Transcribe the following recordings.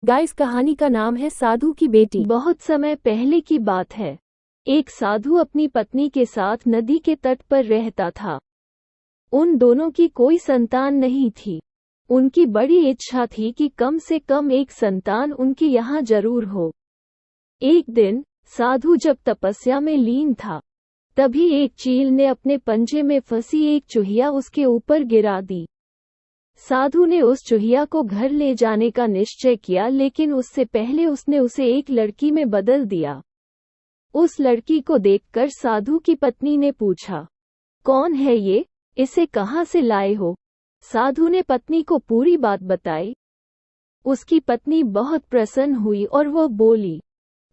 Guys, कहानी का नाम है साधु की बेटी। बहुत समय पहले की बात है। एक साधु अपनी पत्नी के साथ नदी के तट पर रहता था। उन दोनों की कोई संतान नहीं थी। उनकी बड़ी इच्छा थी कि कम से कम एक संतान उनके यहाँ जरूर हो। एक दिन साधु जब तपस्या में लीन था, तभी एक चील ने अपने पंजे में फंसी एक चूहिया उसके ऊपर गिरा दी। साधु ने उस चूहिया को घर ले जाने का निश्चय किया, लेकिन उससे पहले उसने उसे एक लड़की में बदल दिया। उस लड़की को देखकर साधु की पत्नी ने पूछा, कौन है ये, इसे कहाँ से लाए हो? साधु ने पत्नी को पूरी बात बताई। उसकी पत्नी बहुत प्रसन्न हुई और वो बोली,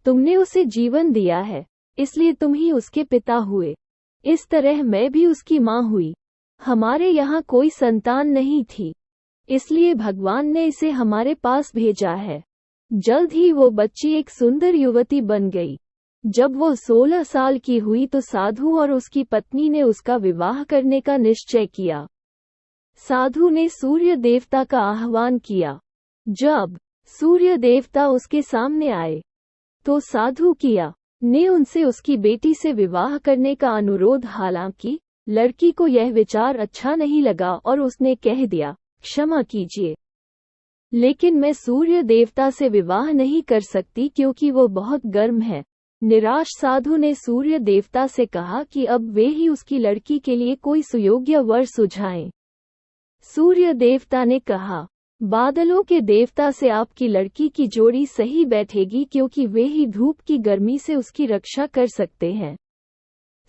तुमने उसे जीवन दिया है, इसलिए तुम ही उसके पिता हुए। इस तरह मैं भी उसकी माँ हुई। हमारे यहाँ कोई संतान नहीं थी, इसलिए भगवान ने इसे हमारे पास भेजा है। जल्द ही वो बच्ची एक सुंदर युवती बन गई। जब वो 16 साल की हुई तो साधु और उसकी पत्नी ने उसका विवाह करने का निश्चय किया। साधु ने सूर्य देवता का आह्वान किया। जब सूर्य देवता उसके सामने आए, तो साधु ने उनसे उसकी बेटी से विवाह करने का अनुरोध। हालांकि लड़की को यह विचार अच्छा नहीं लगा और उसने कह दिया, क्षमा कीजिए, लेकिन मैं सूर्य देवता से विवाह नहीं कर सकती क्योंकि वो बहुत गर्म है। निराश साधु ने सूर्य देवता से कहा कि अब वे ही उसकी लड़की के लिए कोई सुयोग्य वर सुझाएं। सूर्य देवता ने कहा, बादलों के देवता से आपकी लड़की की जोड़ी सही बैठेगी क्योंकि वे ही धूप की गर्मी से उसकी रक्षा कर सकते हैं।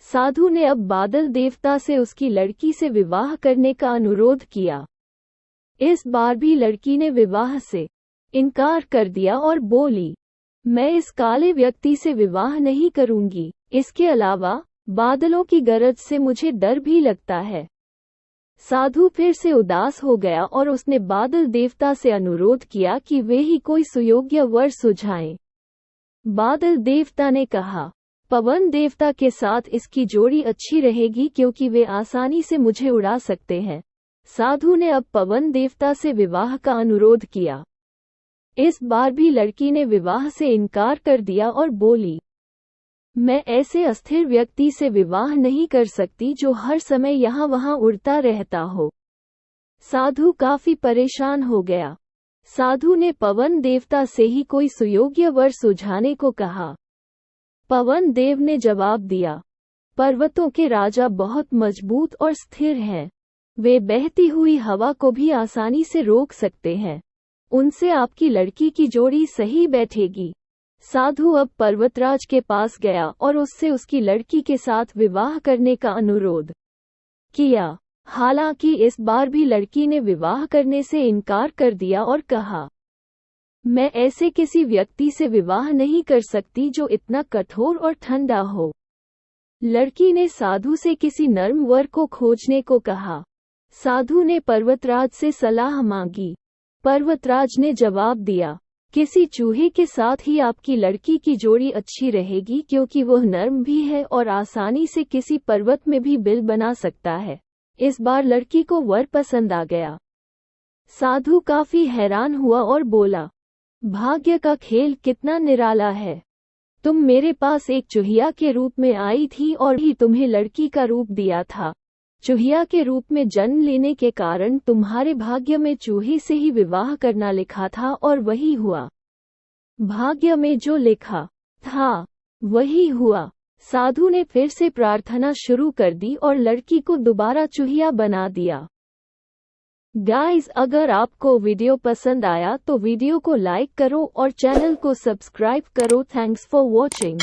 साधु ने अब बादल देवता से उसकी लड़की से विवाह करने का अनुरोध किया। इस बार भी लड़की ने विवाह से इनकार कर दिया और बोली, मैं इस काले व्यक्ति से विवाह नहीं करूंगी। इसके अलावा बादलों की गरज से मुझे डर भी लगता है। साधु फिर से उदास हो गया और उसने बादल देवता से अनुरोध किया कि वे ही कोई सुयोग्य वर सुझाएं। बादल देवता ने कहा, पवन देवता के साथ इसकी जोड़ी अच्छी रहेगी क्योंकि वे आसानी से मुझे उड़ा सकते हैं। साधु ने अब पवन देवता से विवाह का अनुरोध किया। इस बार भी लड़की ने विवाह से इनकार कर दिया और बोली, मैं ऐसे अस्थिर व्यक्ति से विवाह नहीं कर सकती जो हर समय यहाँ वहाँ उड़ता रहता हो। साधु काफी परेशान हो गया। साधु ने पवन देवता से ही कोई सुयोग्य वर सुझाने को कहा। पवन देव ने जवाब दिया, पर्वतों के राजा बहुत मजबूत और स्थिर हैं। वे बहती हुई हवा को भी आसानी से रोक सकते हैं। उनसे आपकी लड़की की जोड़ी सही बैठेगी। साधु अब पर्वतराज के पास गया और उससे उसकी लड़की के साथ विवाह करने का अनुरोध किया। हालांकि इस बार भी लड़की ने विवाह करने से इनकार कर दिया और कहा, मैं ऐसे किसी व्यक्ति से विवाह नहीं कर सकती जो इतना कठोर और ठंडा हो। लड़की ने साधु से किसी नर्म वर को खोजने को कहा। साधु ने पर्वतराज से सलाह मांगी। पर्वतराज ने जवाब दिया, किसी चूहे के साथ ही आपकी लड़की की जोड़ी अच्छी रहेगी क्योंकि वह नर्म भी है और आसानी से किसी पर्वत में भी बिल बना सकता है। इस बार लड़की को वर पसंद आ गया। साधु काफी हैरान हुआ और बोला, भाग्य का खेल कितना निराला है। तुम मेरे पास एक चूहिया के रूप में आई थी और ही तुम्हें लड़की का रूप दिया था। चूहिया के रूप में जन्म लेने के कारण तुम्हारे भाग्य में चूहे से ही विवाह करना लिखा था और वही हुआ। भाग्य में जो लिखा था वही हुआ। साधु ने फिर से प्रार्थना शुरू कर दी और लड़की को दोबारा चूहिया बना दिया। गाइस, अगर आपको वीडियो पसंद आया तो वीडियो को लाइक करो और चैनल को सब्सक्राइब करो। Thanks for watching.